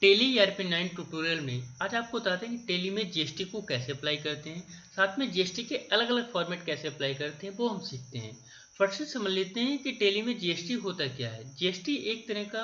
Tele ERP9 tutorial में आज आपको बताते हैं कि टेली में जीएसटी को कैसे अप्लाई करते हैं, साथ में जीएसटी के अलग अलग फॉर्मेट कैसे अप्लाई करते हैं वो हम सीखते हैं। फर्स्ट से समझ लेते हैं कि टेली में जीएसटी होता क्या है। जीएसटी एक तरह का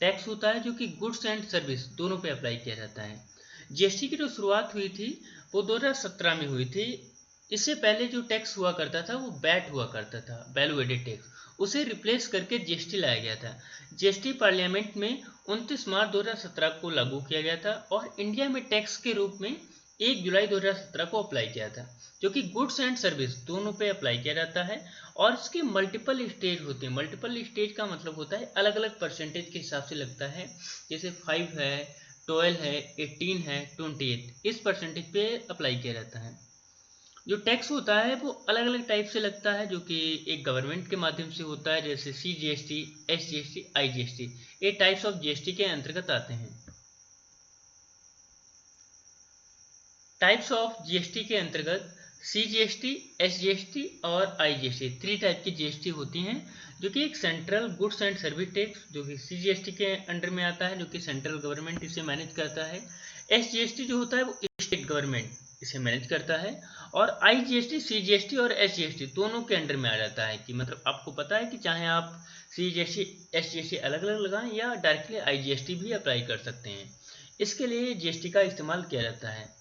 टैक्स होता है जो कि गुड्स एंड सर्विस दोनों पे अप्लाई किया जाता है। जीएसटी की जो शुरुआत हुई थी वो 2017 में हुई थी। इससे पहले जो टैक्स हुआ करता था वो वैट हुआ करता था, वैल्यू एडेड टैक्स, उसे रिप्लेस करके जीएसटी लाया गया था। जीएसटी पार्लियामेंट में 29 मार्च 2017 को लागू किया गया था और इंडिया में टैक्स के रूप में 1 जुलाई 2017 को अप्लाई किया था, जो कि गुड्स एंड सर्विस दोनों पे अप्लाई किया जाता है। और इसके मल्टीपल स्टेज होते हैं। मल्टीपल स्टेज का मतलब होता है अलग अलग परसेंटेज के हिसाब से लगता है, जैसे 5 है, 12 है, 18 है, 28, इस परसेंटेज पे अप्लाई किया जाता है। जो टैक्स होता है वो अलग अलग टाइप से लगता है, जो कि एक गवर्नमेंट के माध्यम से होता है, जैसे CGST, SGST, IGST, ये टाइप्स ऑफ जीएसटी के अंतर्गत आते हैं। टाइप्स ऑफ जीएसटी के अंतर्गत CGST, SGST और IGST 3 टाइप की जीएसटी होती हैं, जो कि एक central goods and service tax जो कि CGST के अंडर में आता है, जो कि सेंट्रल गवर्नमेंट इसे मैनेज करता है। SGST जो होता है वो स्टेट गवर्नमेंट इसे मैनेज करता है। और IGST, CGST और SGST दोनों के अंडर में आ जाता है, कि मतलब आपको पता है कि चाहे आप CGST, SGST अलग अलग लगाएं या डायरेक्टली IGST भी अप्लाई कर सकते हैं। इसके लिए GST का इस्तेमाल किया जाता है।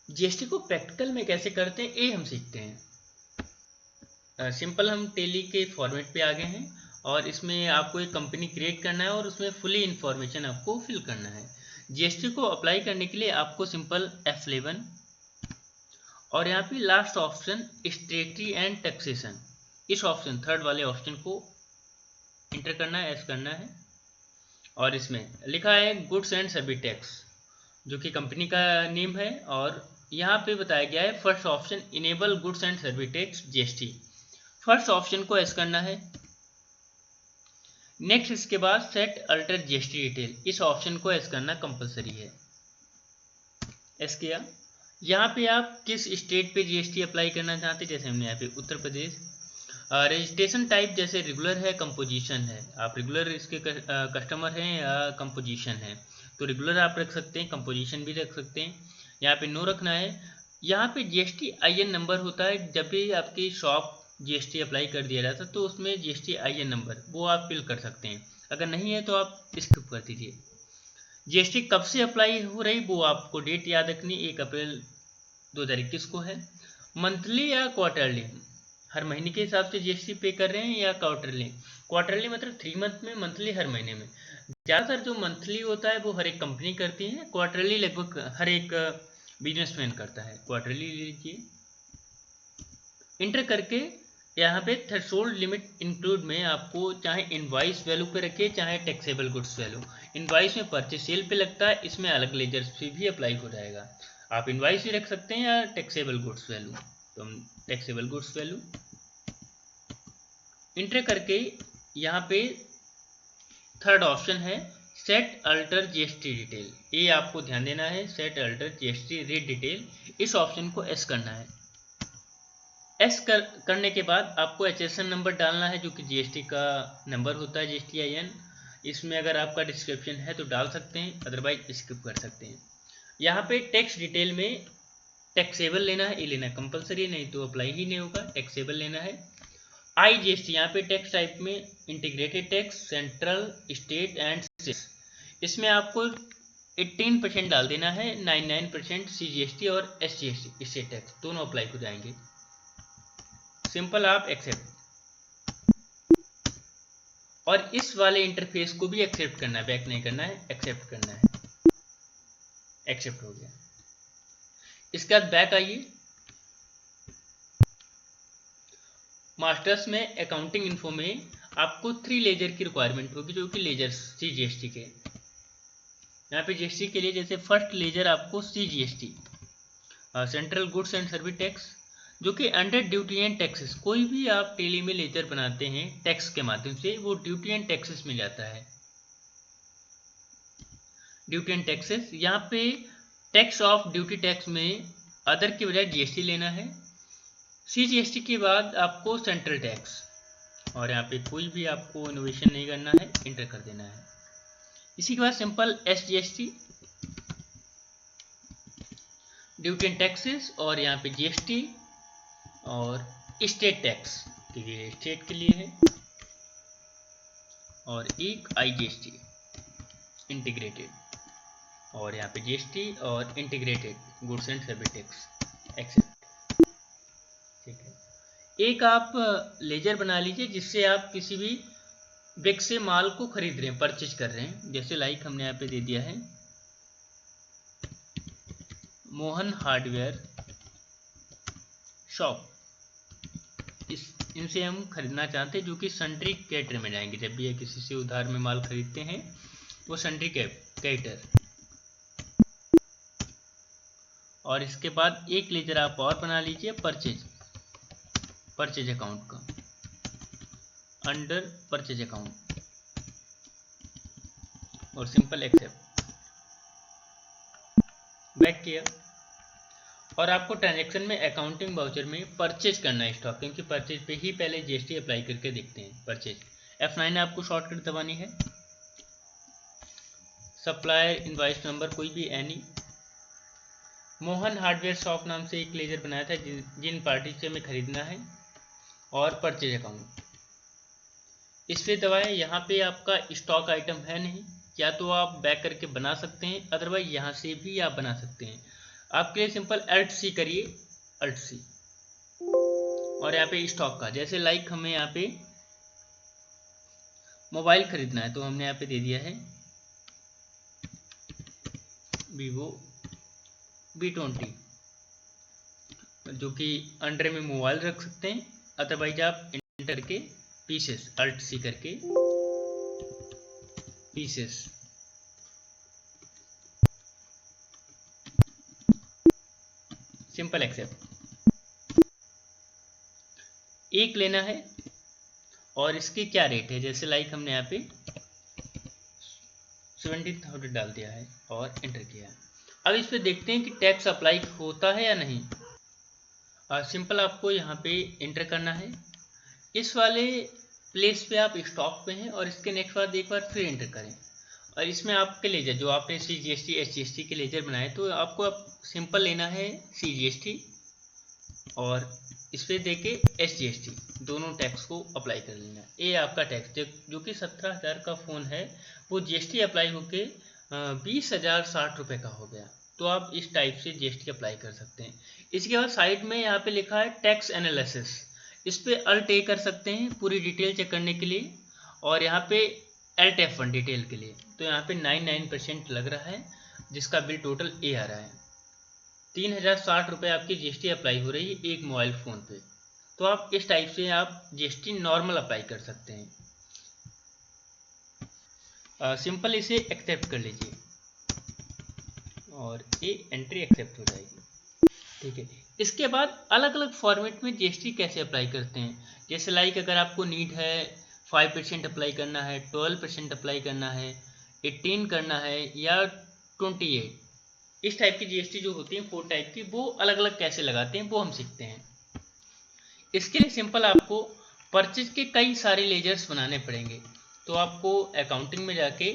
जीएसटी को प्रैक्टिकल में कैसे करते हैं ये हम सीखते हैं। सिंपल हम टेली के फॉर्मेट पे आ गए हैं और इसमें आपको एक कंपनी क्रिएट करना है और उसमें फुली इंफॉर्मेशन आपको फिल करना है। जीएसटी को अप्लाई करने के लिए आपको सिंपल F11 और यहाँ पे लास्ट ऑप्शन स्टेटरी एंड टैक्सेशन, इस ऑप्शन थर्ड वाले ऑप्शन को इंटर करना है, एस करना है। और इसमें लिखा है गुड्स एंड सर्विस टैक्स, जो कि कंपनी का नेम है। और यहाँ पे बताया गया है first option enable goods and service tax GST, first option को एस करना है। नेक्स्ट इसके बाद सेट अल्टर जीएसटी डिटेल, इस ऑप्शन को एस करना कंपलसरी है। एस किया। यहाँ पे आप किस स्टेट पे जीएसटी अप्लाई करना चाहते हैं, जैसे हमने यहाँ पे उत्तर प्रदेश। रजिस्ट्रेशन टाइप जैसे रेगुलर है, कंपोजिशन है, आप रेगुलर इसके कस्टमर हैं या कंपोजिशन है, तो रेगुलर आप रख सकते हैं, कंपोजिशन भी रख सकते हैं। यहाँ पे नो रखना है। यहाँ पे GST IN नंबर होता है, जब भी आपकी शॉप GST अप्लाई कर दिया जाता है तो उसमें GST IN नंबर वो आप फिल कर सकते हैं, अगर नहीं है तो आप स्किप कर दीजिए। GST कब से अप्लाई हो रही वो आपको डेट याद रखनी, 1 अप्रैल 2021 को है। मंथली या क्वार्टरली, हर महीने के हिसाब से जीएसटी पे कर रहे हैं या क्वार्टरली। क्वार्टरली मतलब 3 मंथ में, मंथली हर महीने में। ज़्यादातर जो मंथली होता है वो हर एक कंपनी करती है, क्वार्टरली लगभग हर एक बिजनेसमैन करता है। क्वार्टरली लीजिए, इंटर करके यहाँ पे थ्रेशोल्ड लिमिट इंक्लूड में आपको चाहे इनवॉइस वैल्यू पे रखिए चाहे टैक्सेबल गुड्स वैल्यू। इनवॉइस में परचेज सेल पे लगता है, इसमें अलग लेजर्स पे भी अप्लाई हो जाएगा। आप इनवॉइस भी रख सकते हैं या टैक्सेबल गुड्स वैल्यू, तो हम टैक्सेबल गुड्स वैल्यू इंटर करके यहाँ पे थर्ड ऑप्शन है सेट अल्टर जीएसटी डिटेल, ये आपको ध्यान देना है, set alter GST rate detail, इस ऑप्शन को एस करना है। एस करने के बाद आपको HSN नंबर डालना है, जो कि जीएसटी का नंबर होता है, GST IN। इसमें अगर आपका डिस्क्रिप्शन है तो डाल सकते हैं, अदरवाइज स्किप कर सकते हैं। यहाँ पे टैक्स डिटेल में टैक्सेबल लेना है, ये लेना कंपलसरी, नहीं तो अप्लाई ही नहीं होगा, टैक्सेबल लेना है। IGST यहाँ पे टैक्स टाइप में integrated tax, central, state and cess, इसमें आपको 18% डाल देना है, 99% CGST और SGST स्टेट टैक्स दोनों अप्लाई हो जाएंगे। सिंपल आप एक्सेप्ट, और इस वाले इंटरफेस को भी एक्सेप्ट करना है, बैक नहीं करना है, एक्सेप्ट करना है। एक्सेप्ट हो गया। इसके बाद बैक आइए। मास्टर्स में अकाउंटिंग इन्फो में आपको 3 लेजर की रिक्वायरमेंट होगी, जो कि लेजर्स CGST के। यहाँ पे GST के लिए जैसे फर्स्ट लेजर आपको CGST, central goods and service tax, जो कि अंडर ड्यूटी एंड टैक्सेस, कोई भी आप टेली में लेजर बनाते हैं टैक्स के माध्यम से वो ड्यूटी एंड टैक्सेस में जाता है। ड्यूटी एंड टैक्सेस, यहाँ पे टैक्स ऑफ ड्यूटी टैक्स में अदर की बजाय GST लेना है। CGST के बाद आपको सेंट्रल टैक्स, और यहाँ पे कोई भी आपको इनोवेशन नहीं करना है, इंटर कर देना है। इसी के बाद simple SGST, duty and taxes, और यहाँ पे GST और स्टेट टैक्स, तो ये स्टेट के लिए है, और एक IGST इंटीग्रेटेड, और यहाँ पे GST और integrated goods and service tax except. ठीक है, एक आप लेजर बना लीजिए जिससे आप किसी भी व्यक्ति से माल को खरीद रहे हैं, परचेज कर रहे हैं। जैसे लाइक हमने यहाँ पे दे दिया है मोहन हार्डवेयर शॉप, इनसे हम खरीदना चाहते हैं, जो कि सन्ड्री कैटर में जाएंगे। जब भी किसी से उधार में माल खरीदते हैं वो सन्ड्री कैटर। और इसके बाद एक लेजर आप और बना लीजिए परचेज अकाउंट का, अंडर परचेज अकाउंट, और सिंपल एक्सेप्ट, बैक किया। और आपको ट्रांजैक्शन में अकाउंटिंग वाउचर में परचेज करना है स्टॉक, क्योंकि परचेज पे ही पहले GST अप्लाई करके देखते हैं। परचेज F9 आपको शॉर्टकट दबानी है। सप्लायर इनवॉइस नंबर कोई भी एनी, मोहन हार्डवेयर शॉप नाम से एक लेजर बनाया था जिन पार्टी से हमें खरीदना है, और परचेज अकाउंट इस पे दबाएं। यहाँ पे आपका स्टॉक आइटम है नहीं, या तो आप बैक करके बना सकते हैं, अदरवाइज यहाँ से भी आप बना सकते हैं। आपके लिए सिंपल Alt+C करिए, Alt+C, और यहाँ पे स्टॉक का, जैसे लाइक हमें यहाँ पे मोबाइल खरीदना है, तो हमने यहाँ पे दे दिया है Vivo V20, जो कि अंडर में मोबाइल रख सकते हैं, अदरवाइज आप इंटर के पीसेस, Alt+C करके पीसेस, सिंपल एक्सेप्ट। एक लेना है और इसकी क्या रेट है, जैसे लाइक हमने यहाँ पे 17,000 डाल दिया है और एंटर किया है। अब इस पे देखते हैं कि टैक्स अप्लाई होता है या नहीं। सिंपल आपको यहाँ पे एंटर करना है। इस वाले प्लेस पे आप स्टॉक पे हैं, और इसके नेक्स्ट बाद एक बार फिर एंटर करें, और इसमें आपके लेजर जो आपने CGST SGST के लेजर बनाए, तो आपको सिंपल लेना है CGST, और इस पे देके SGST, दोनों टैक्स को अप्लाई कर लेना है। ये आपका टैक्स जो कि 17,000 का फ़ोन है, वो GST अप्लाई होके 20,060 का हो गया। तो आप इस टाइप से GST अप्लाई कर सकते हैं। इसके बाद साइड में यहाँ पे लिखा है टैक्स एनालिसिस, इस पे Alt+A कर सकते हैं पूरी डिटेल चेक करने के लिए, और यहाँ पे Alt F1 डिटेल के लिए। तो यहाँ पे 99% लग रहा है, जिसका बिल टोटल A आ रहा है। 3,060 आपकी GST अप्लाई हो रही है एक मोबाइल फ़ोन पे। तो आप इस टाइप से आप GST नॉर्मल अप्लाई कर सकते हैं। सिंपल इसे एक्सेप्ट कर लीजिए, और ये एंट्री एक्सेप्ट हो जाएगी। ठीक है, इसके बाद अलग अलग फॉर्मेट में GST कैसे अप्लाई करते हैं, जैसे लाइक अगर आपको नीड है 5% अप्लाई करना है, 12% अप्लाई करना है, 18 करना है, या 28, इस टाइप की GST जो होती है 4 टाइप की, वो अलग अलग कैसे लगाते हैं वो हम सीखते हैं। इसके लिए सिंपल आपको परचेज के कई सारे लेजर्स बनाने पड़ेंगे। तो आपको अकाउंटिंग में जाके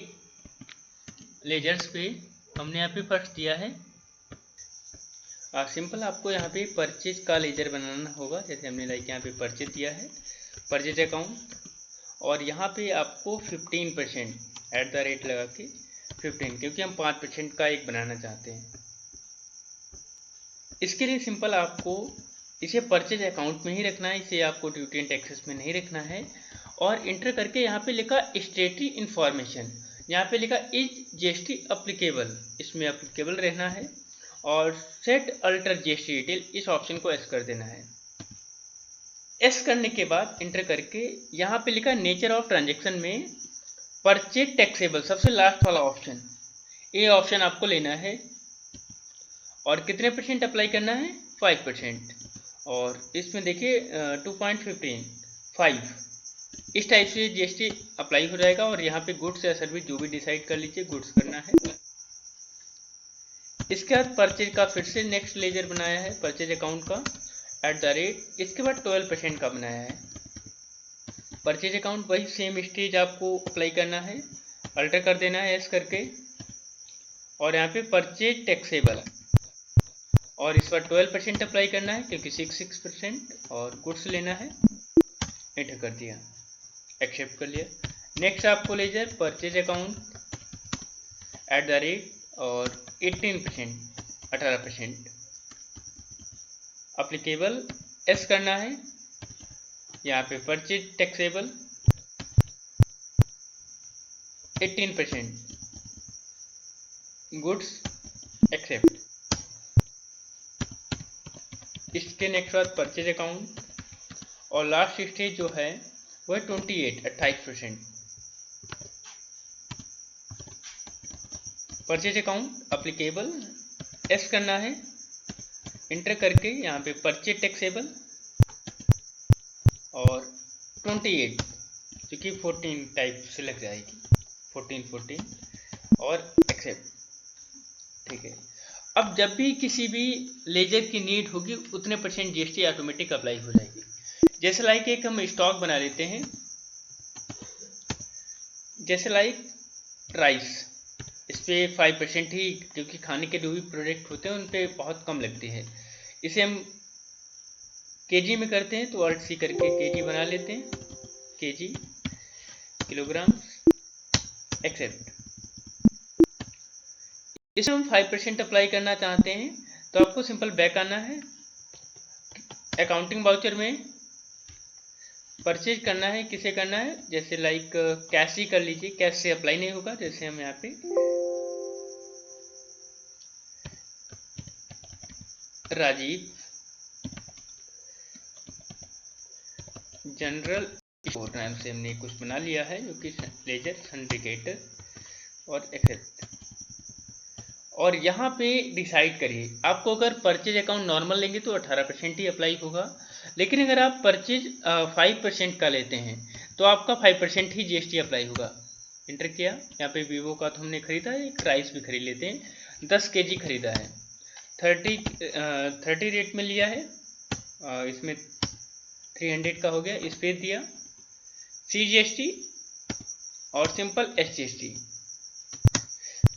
लेजर्स पे हमने यहाँ पे फर्स्ट दिया है, सिंपल आपको यहाँ पे परचेज का लेजर बनाना होगा। जैसे हमने लाइक यहाँ पे परचेज दिया है, परचेज अकाउंट, और यहाँ पे आपको 15% @ लगा के 15, क्योंकि हम 5% का एक बनाना चाहते हैं। इसके लिए सिंपल आपको इसे परचेज अकाउंट में ही रखना है, इसे आपको ड्यूटी एंड टैक्सेस में नहीं रखना है। और इंटर करके यहाँ पे लिखा स्टेटरी इन्फॉर्मेशन, यहाँ पे लिखा इज GST अप्लीकेबल, इसमें अप्लीकेबल रहना है, और सेट अल्टर GST डिटेल, इस ऑप्शन को एस कर देना है। एस करने के बाद इंटर करके यहाँ पे लिखा नेचर ऑफ ट्रांजेक्शन में परचेज टैक्सेबल, सबसे लास्ट वाला ऑप्शन, ये ऑप्शन आपको लेना है, और कितने % अप्लाई करना है 5%, और इसमें देखिए 2.15 इस टाइप से GST अप्लाई हो जाएगा। और यहाँ पे गुड्स या सर्विस जो भी डिसाइड कर लीजिए, गुड्स करना है। इसके बाद परचेज का फिर से नेक्स्ट लेजर बनाया है, परचेज अकाउंट का @ इसके बाद 12% का बनाया है। परचेज अकाउंट वही सेम स्टेज आपको अप्लाई करना है, अल्टर कर देना है एस करके, और यहाँ पे परचेज टैक्सेबल, और इस पर 12% अप्लाई करना है क्योंकि 6% और गुड्स लेना है। एंटर कर दिया, एक्सेप्ट कर लिया। नेक्स्ट आपको लेजर परचेज अकाउंट @ और 18% 18% अप्लीकेबल एस करना है। यहाँ पे परचेज टैक्सेबल 18%, गुड्स एक्सेप्ट। इसके नेक्स्ट बाद परचेज अकाउंट, और लास्ट स्टेज जो है वो है 28% परचेज अकाउंट अप्लीकेबल एस करना है। इंटर करके यहाँ पे परचेज टैक्सेबल और 28 जो कि 14 टाइप से लग जाएगी, 14 और एक्सेप्ट। ठीक है, अब जब भी किसी भी लेजर की नीड होगी उतने % जीएसटी ऑटोमेटिक अप्लाई हो जाएगी। जैसे लाइक एक हम स्टॉक बना लेते हैं, जैसे लाइक राइस, इस पर 5% ही, क्योंकि खाने के जो भी प्रोडक्ट होते हैं उन पर बहुत कम लगती है। इसे हम केजी में करते हैं तो अल्ट सी करके केजी बना लेते हैं, केजी किलोग्राम एक्सेप्ट। इसमें हम 5% अप्लाई करना चाहते हैं तो आपको सिंपल बैक आना है, अकाउंटिंग वाउचर में परचेज करना है। किसे करना है, जैसे लाइक कैश ही कर लीजिए, कैश से अप्लाई नहीं होगा। जैसे हम यहाँ पे राजीव जनरल स्टोर नाम से हमने कुछ बना लिया है जो कि लेजर सिंडिकेटर और एक्सेप्ट। और यहाँ पे डिसाइड करिए, आपको अगर परचेज अकाउंट नॉर्मल लेंगे तो 18% ही अप्लाई होगा, लेकिन अगर आप परचेज 5% का लेते हैं तो आपका 5% ही जीएसटी अप्लाई होगा। इंटर किया, यहाँ पे वीवो का तो हमने खरीदा है, एक राइस भी खरीद लेते हैं, 10 केजी खरीदा है, 30 रेट में लिया है, इसमें 300 का हो गया, इस पे दिया CGST और सिंपल SGST,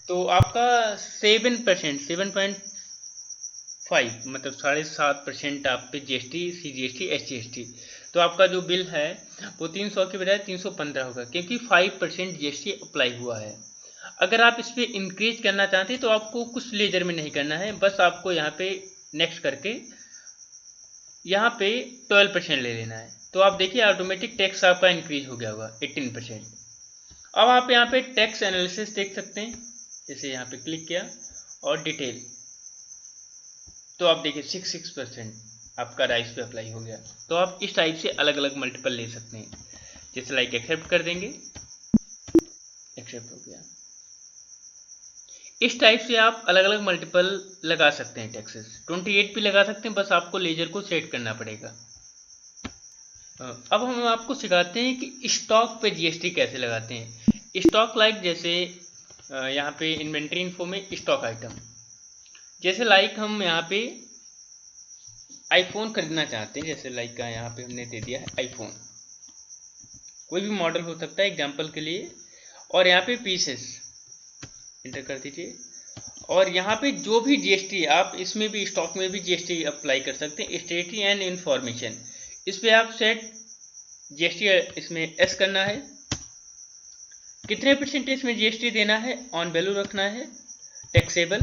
तो आपका 7% 7.5 मतलब 7.5% आप पे GST CGST SGST, तो आपका जो बिल है वो 300 के बजाय 315 होगा, क्योंकि 5% GST अप्लाई हुआ है। अगर आप इस पर इंक्रीज करना चाहते हैं तो आपको कुछ लेजर में नहीं करना है, बस आपको यहाँ पे नेक्स्ट करके यहाँ पे 12% ले लेना है। तो आप देखिए ऑटोमेटिक टैक्स आपका इंक्रीज हो गया होगा 18%। अब आप यहाँ पे टैक्स एनालिसिस देख सकते हैं, जैसे यहाँ पे क्लिक किया और डिटेल, तो आप देखिए 6% आपका राइस पे अप्लाई हो गया। तो आप इस टाइप से अलग अलग मल्टीपल ले सकते हैं, जैसे लाइक एक्सेप्ट कर देंगे, एक्सेप्ट हो गया। इस टाइप से आप अलग अलग मल्टीपल लगा सकते हैं, टैक्सेस 28 भी लगा सकते हैं, बस आपको लेजर को सेट करना पड़ेगा। अब हम आपको सिखाते हैं कि स्टॉक पे जीएसटी कैसे लगाते हैं। स्टॉक लाइक जैसे यहाँ पे इन्वेंट्री इन्फो में स्टॉक आइटम, जैसे लाइक हम यहाँ पे आईफोन खरीदना चाहते हैं, जैसे लाइक का यहाँ पे हमने दे दिया है आईफोन, कोई भी मॉडल हो सकता है एग्जांपल के लिए, और यहाँ पे पीसेस इंटर कर दीजिए, और यहाँ पे जो भी जीएसटी आप इसमें भी स्टॉक में भी जीएसटी अप्लाई कर सकते हैं, स्टेटस एंड इंफॉर्मेशन, इस पे आप सेट जीएसटी इसमें एस करना है, कितने % में जीएसटी देना है, ऑन वैल्यू रखना है, टैक्सेबल,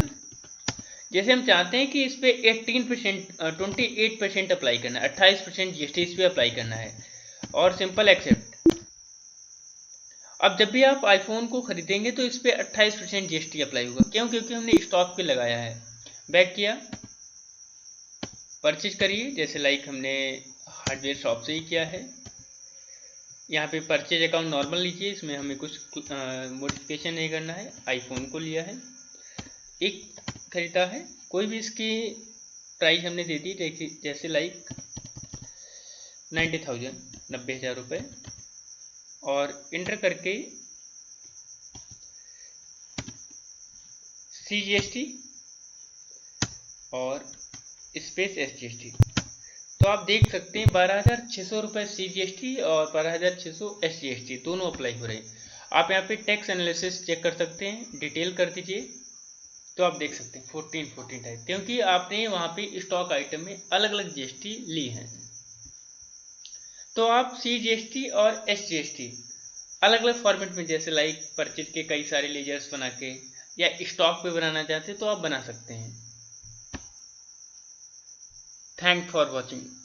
जैसे हम चाहते हैं कि इस पे 28% अप्लाई करना है, 28% जीएसटी इस पे अप्लाई करना है, और सिंपल एक्सेप्ट। अब जब भी आप आईफोन को खरीदेंगे तो इस पे 28% जीएसटी अप्लाई होगा, क्यों, क्योंकि हमने स्टॉक पे लगाया है। बैक किया, परचेज करिए, जैसे लाइक हमने हार्डवेयर शॉप से ही किया है। यहाँ पे परचेज अकाउंट नॉर्मल लीजिए, इसमें हमें कुछ मॉडिफिकेशन नहीं करना है। आईफोन को लिया है, एक खरीदा है, कोई भी इसकी प्राइस हमने दे दी, जैसे लाइक 90,000 90,000 रुपये, और इंटर करके CGST और स्पेस SGST, तो आप देख सकते हैं 12,600 रुपये CGST और 12,600 SGST दोनों अप्लाई हो रहे हैं। आप यहाँ पे टैक्स एनालिसिस चेक कर सकते हैं, डिटेल कर दीजिए तो आप देख सकते हैं 14 टाइप, क्योंकि आपने वहाँ पे स्टॉक आइटम में अलग अलग जीएसटी ली हैं। तो आप CGST और SGST अलग अलग फॉर्मेट में, जैसे लाइक परचेज के कई सारे लेजर्स बना के या स्टॉक पे बनाना चाहते हैं तो आप बना सकते हैं। Thank for watching.